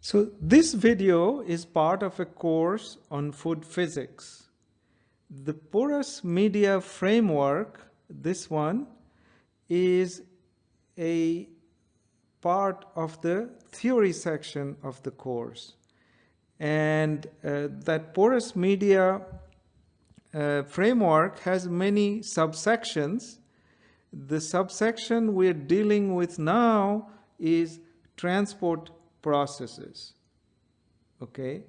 So this video is part of a course on food physics. The porous media framework, this one, is a part of the theory section of the course. And that porous media framework has many subsections. The subsection we're dealing with now is transport processes. Okay,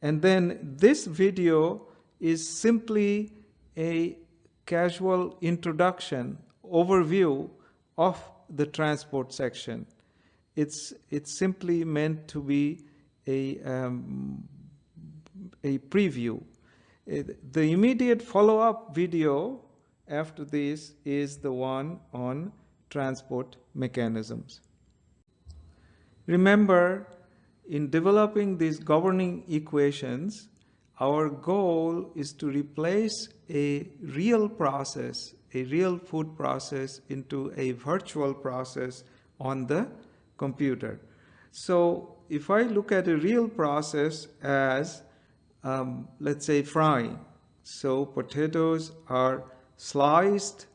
and then this video is simply a casual introduction, overview of the transport section. It's simply meant to be a preview. The immediate follow-up video after this is the one on transport mechanisms. Remember, in developing these governing equations, our goal is to replace a real process, a real food process, into a virtual process on the computer. So if I look at a real process as, let's say, frying. So potatoes are sliced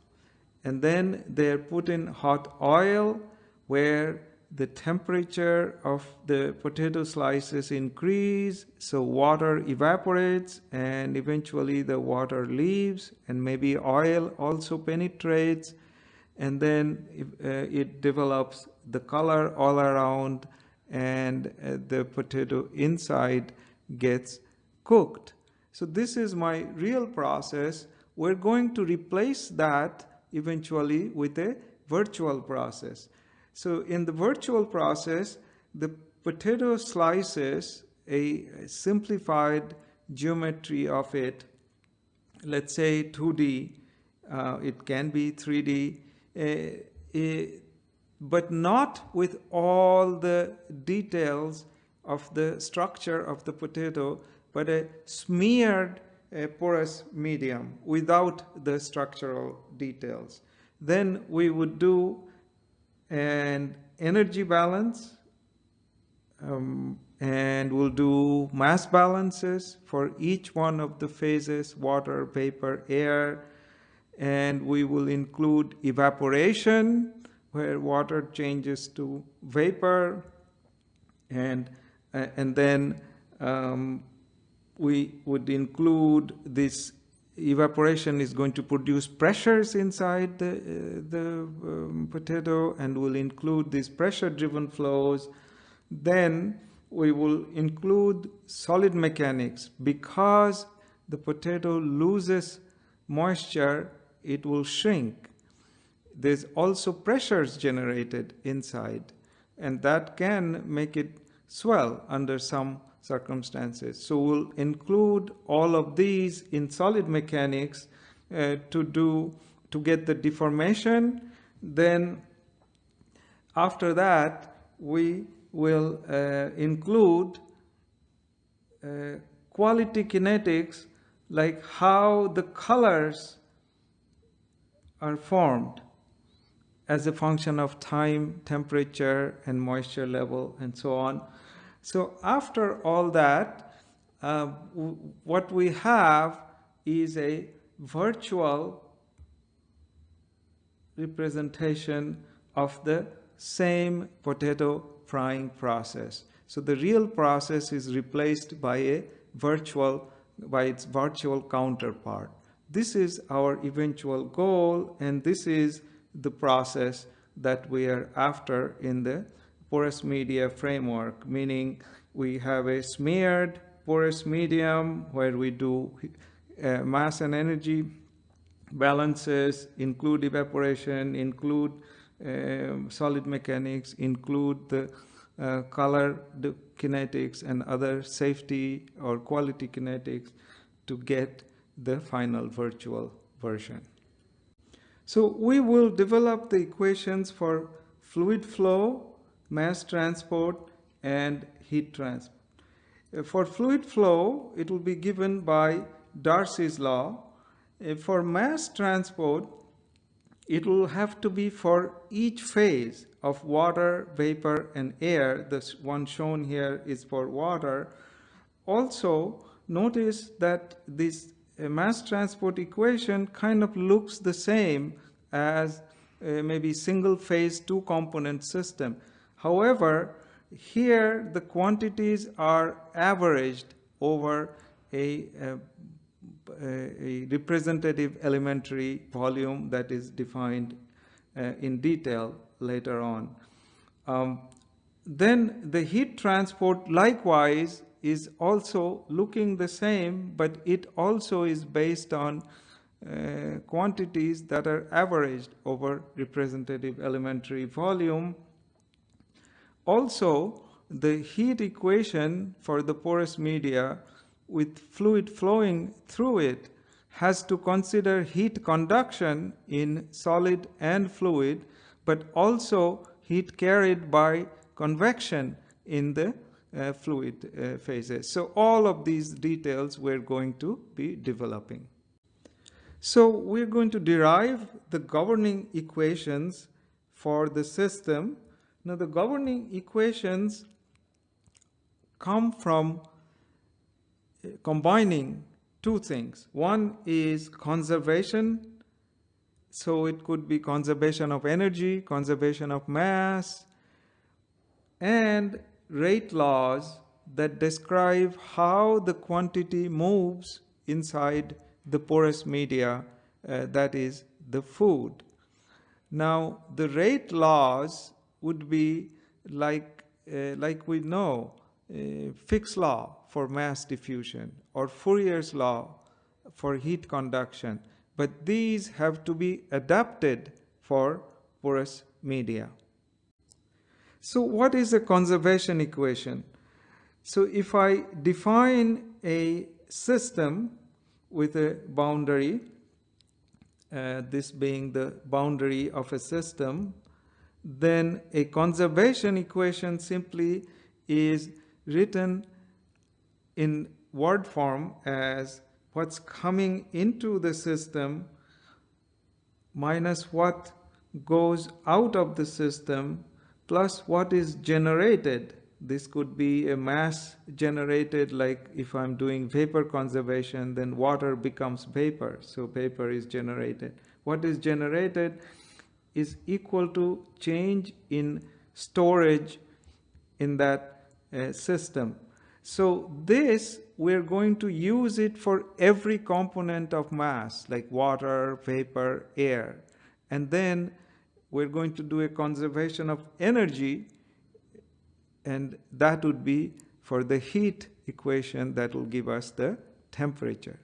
and then they're put in hot oil where the temperature of the potato slices increase, so water evaporates and eventually the water leaves and maybe oil also penetrates, and then it develops the color all around and the potato inside gets cooked. So this is my real process. We're going to replace that eventually with a virtual process. So in the virtual process, the potato slices, a simplified geometry of it, let's say 2D, it can be 3D, but not with all the details of the structure of the potato, but a smeared porous medium without the structural details. Then we would do an energy balance, and we'll do mass balances for each one of the phases, water, vapor, air, and we will include evaporation where water changes to vapor, and then we would include this evaporation is going to produce pressures inside the potato, and will include these pressure driven flows. Then we will include solid mechanics. Because the potato loses moisture, it will shrink. There's also pressures generated inside, and that can make it swell under some circumstances. So we'll include all of these in solid mechanics to get the deformation. Then after that, we will include quality kinetics, like how the colors are formed as a function of time, temperature, and moisture level, and so on. So after all that, what we have is a virtual representation of the same potato frying process. So the real process is replaced by its virtual counterpart. This is our eventual goal, and this is the process that we are after in the porous media framework, meaning we have a smeared porous medium where we do mass and energy balances, include evaporation, include solid mechanics, include the color kinetics and other safety or quality kinetics to get the final virtual version. So we will develop the equations for fluid flow, mass transport, and heat transport. For fluid flow, it will be given by Darcy's law. For mass transport, it will have to be for each phase of water, vapor, and air. The one shown here is for water. Also, notice that this mass transport equation kind of looks the same as maybe single-phase two-component system. However, here the quantities are averaged over a representative elementary volume that is defined in detail later on. Then the heat transport likewise is also looking the same, but it also is based on quantities that are averaged over representative elementary volume. Also, the heat equation for the porous media with fluid flowing through it has to consider heat conduction in solid and fluid, but also heat carried by convection in the fluid phases. So all of these details we're going to be developing. So we're going to derive the governing equations for the system. Now the governing equations come from combining two things. One is conservation, so it could be conservation of energy, conservation of mass, and rate laws that describe how the quantity moves inside the porous media, that is the food. Now the rate laws would be like we know, Fick's law for mass diffusion or Fourier's law for heat conduction, but these have to be adapted for porous media. So what is a conservation equation? So if I define a system with a boundary, this being the boundary of a system, then a conservation equation simply is written in word form as what's coming into the system minus what goes out of the system plus what is generated. This could be a mass generated, like if I'm doing vapor conservation, then water becomes vapor, so vapor is generated. What is generated is equal to change in storage in that system. So this, we're going to use it for every component of mass, like water, vapor, air. And then we're going to do a conservation of energy, and that would be for the heat equation that will give us the temperature.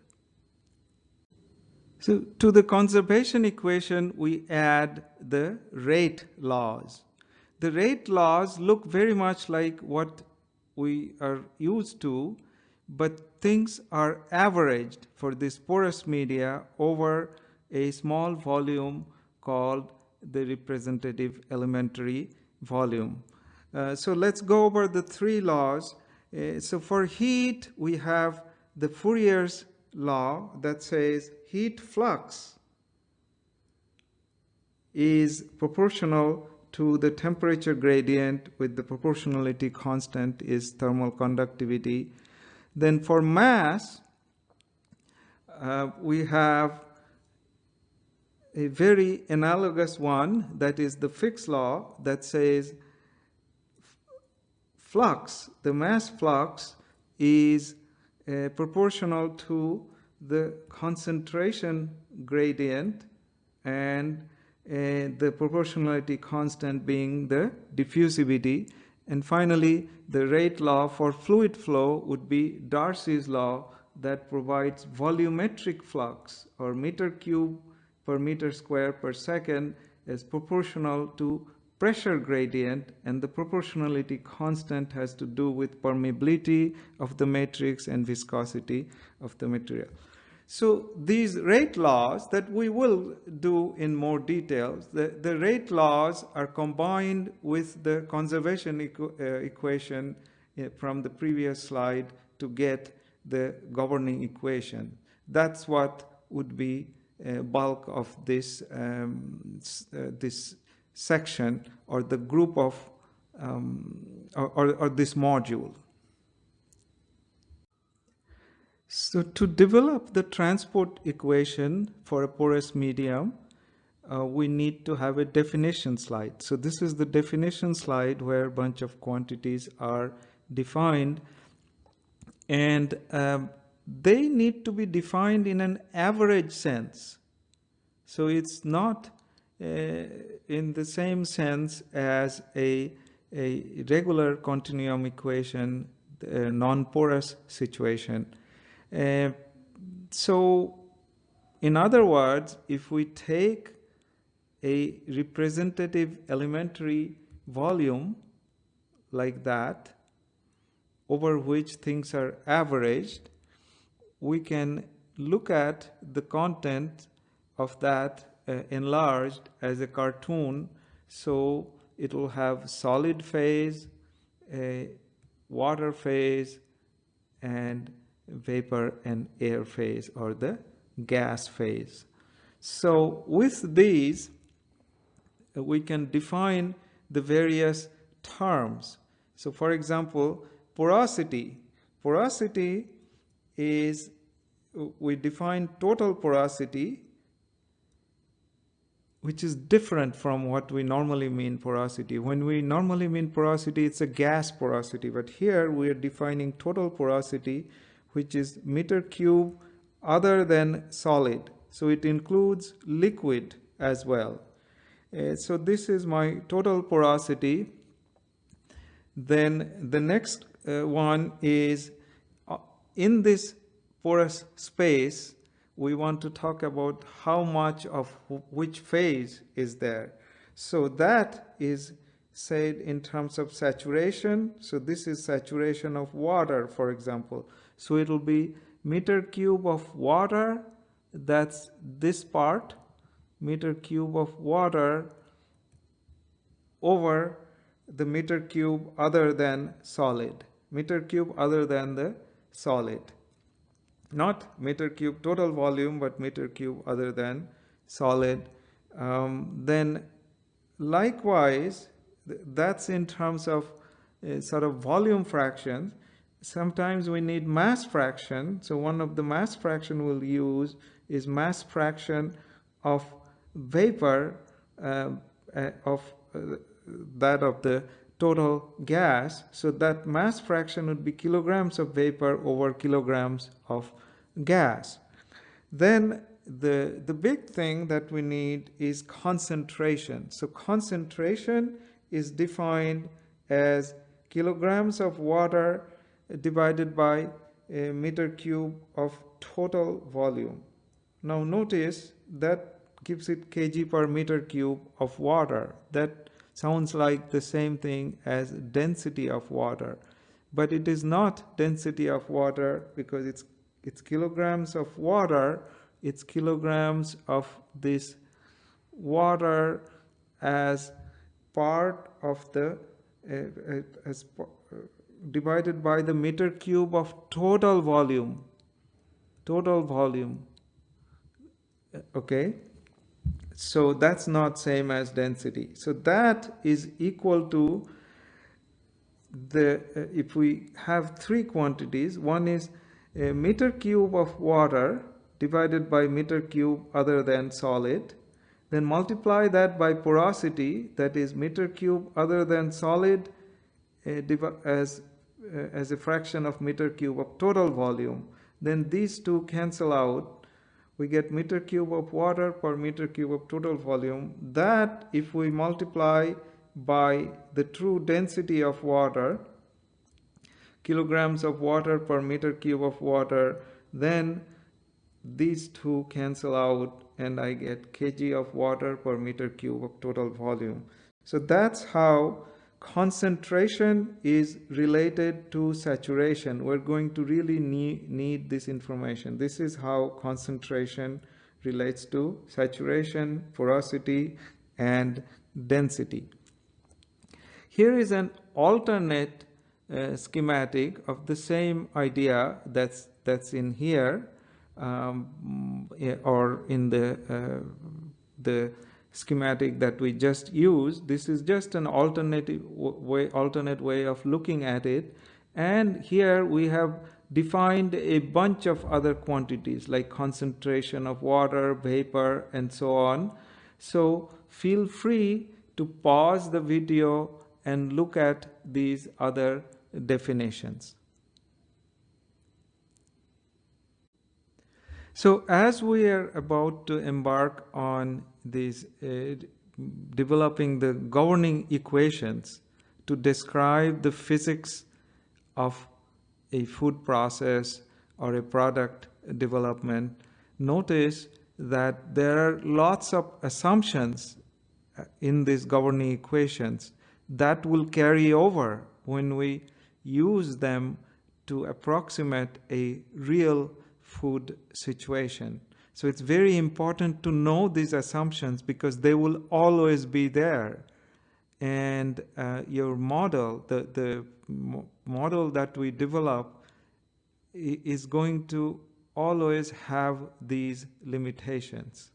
So to the conservation equation, we add the rate laws. The rate laws look very much like what we are used to, but things are averaged for this porous media over a small volume called the representative elementary volume. So let's go over the three laws. So for heat, we have the Fourier's law that says heat flux is proportional to the temperature gradient with the proportionality constant is thermal conductivity. Then for mass, we have a very analogous one, that is the Fick's law, that says flux, the mass flux is proportional to the concentration gradient, and the proportionality constant being the diffusivity. And finally, the rate law for fluid flow would be Darcy's law that provides volumetric flux, or meter cube per meter square per second, is proportional to pressure gradient, and the proportionality constant has to do with permeability of the matrix and viscosity of the material. So these rate laws that we will do in more details, the rate laws are combined with the conservation equation from the previous slide to get the governing equation. That's what would be bulk of this, this section or the group of or this module. So to develop the transport equation for a porous medium, we need to have a definition slide. So this is the definition slide where a bunch of quantities are defined, and they need to be defined in an average sense. So it's not in the same sense as a regular continuum equation, non-porous situation. So in other words, if we take a representative elementary volume like that, over which things are averaged, we can look at the content of that enlarged as a cartoon. So it will have solid phase, water phase, and vapor and air phase, or the gas phase. So with these, we can define the various terms. So for example, porosity. Porosity is, we define total porosity, which is different from what we normally mean porosity. When we normally mean porosity, it's a gas porosity, but here we are defining total porosity, which is meter cube other than solid. So it includes liquid as well. So this is my total porosity. Then the next one is, in this porous space, we want to talk about how much of which phase is there. So that is said in terms of saturation. So this is saturation of water, for example. So it will be meter cube of water, that's this part, meter cube of water over the meter cube other than solid. Meter cube other than the solid. Not meter cube total volume, but meter cube other than solid. Then likewise, that's in terms of sort of volume fraction. Sometimes we need mass fraction. So one of the mass fraction we'll use is mass fraction of vapor of that of the total gas. So that mass fraction would be kilograms of vapor over kilograms of gas. Then the big thing that we need is concentration. So concentration is defined as kilograms of water divided by a meter cube of total volume. Now notice that gives it kg per meter cube of water. That sounds like the same thing as density of water, but it is not density of water because it's kilograms of water. It's kilograms of this water as part of the divided by the meter cube of total volume. Total volume. Okay. So that's not same as density. So that is equal to the, if we have three quantities, one is a meter cube of water divided by meter cube other than solid, then multiply that by porosity, that is meter cube other than solid as a fraction of meter cube of total volume. Then these two cancel out. We get meter cube of water per meter cube of total volume. That, if we multiply by the true density of water, kilograms of water per meter cube of water, then these two cancel out and I get kg of water per meter cube of total volume. So that's how concentration is related to saturation. We're going to really need this information. This is how concentration relates to saturation, porosity, and density. Here is an alternate schematic of the same idea that's in here, or in the schematic that we just used. This is just an alternate way of looking at it. And here we have defined a bunch of other quantities like concentration of water, vapor, and so on. So feel free to pause the video and look at these other definitions. So as we are about to embark on these developing the governing equations to describe the physics of a food process or a product development, notice that there are lots of assumptions in these governing equations that will carry over when we use them to approximate a real food situation. So it's very important to know these assumptions because they will always be there. And your model, the model that we develop is going to always have these limitations.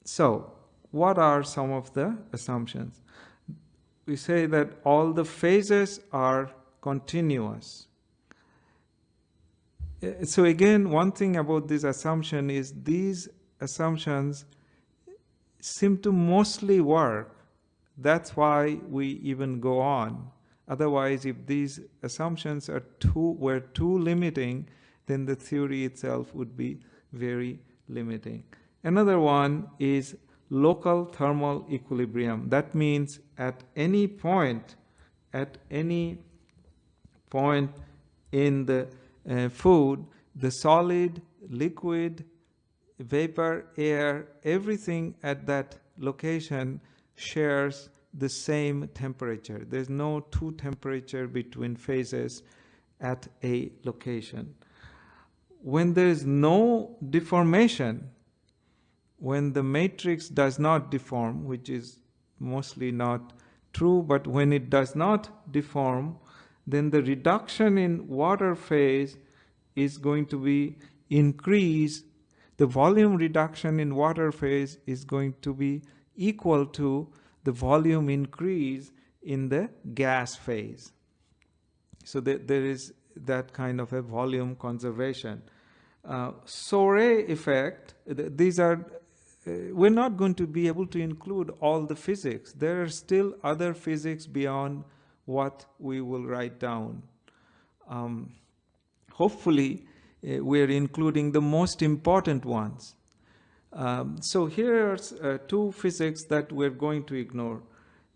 So what are some of the assumptions? We say that all the phases are continuous. So again, one thing about this assumption is these assumptions seem to mostly work. That's why we even go on. Otherwise, if these assumptions were too limiting, then the theory itself would be very limiting. Another one is local thermal equilibrium. That means at any point in the food, the solid, liquid, vapor, air, everything at that location shares the same temperature. There's no two temperature between phases at a location. When there is no deformation, when the matrix does not deform, which is mostly not true, but when it does not deform, then the reduction in water phase is going to be increased. The volume reduction in water phase is going to be equal to the volume increase in the gas phase. So there is that kind of a volume conservation. Soray effect, these are, we're not going to be able to include all the physics. There are still other physics beyond what we will write down. Hopefully, we're including the most important ones. So here are two physics that we're going to ignore.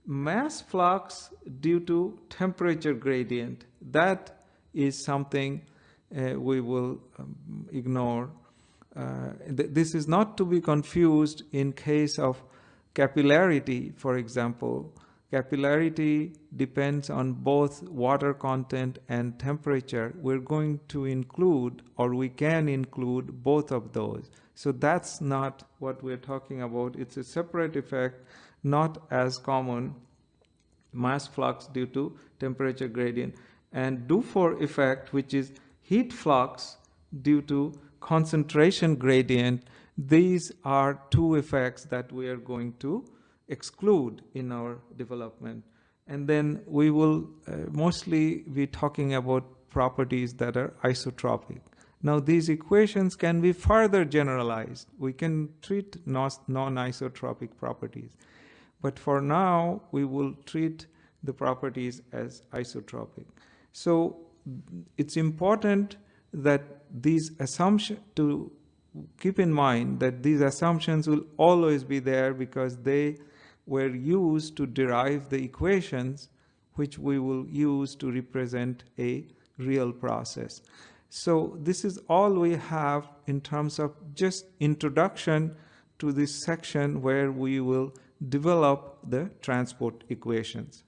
Mass flux due to temperature gradient. That is something we will ignore. This is not to be confused in case of capillarity, for example. Capillarity depends on both water content and temperature. We're going to include, or we can include, both of those. So that's not what we're talking about. It's a separate effect, not as common, mass flux due to temperature gradient. And Dufour effect, which is heat flux due to concentration gradient, these are two effects that we are going to exclude in our development. And then we will mostly be talking about properties that are isotropic. Now these equations can be further generalized. We can treat non-isotropic properties. But for now, we will treat the properties as isotropic. So it's important that these assumptions, to keep in mind that these assumptions will always be there because they were used to derive the equations which we will use to represent a real process. So this is all we have in terms of just introduction to this section where we will develop the transport equations.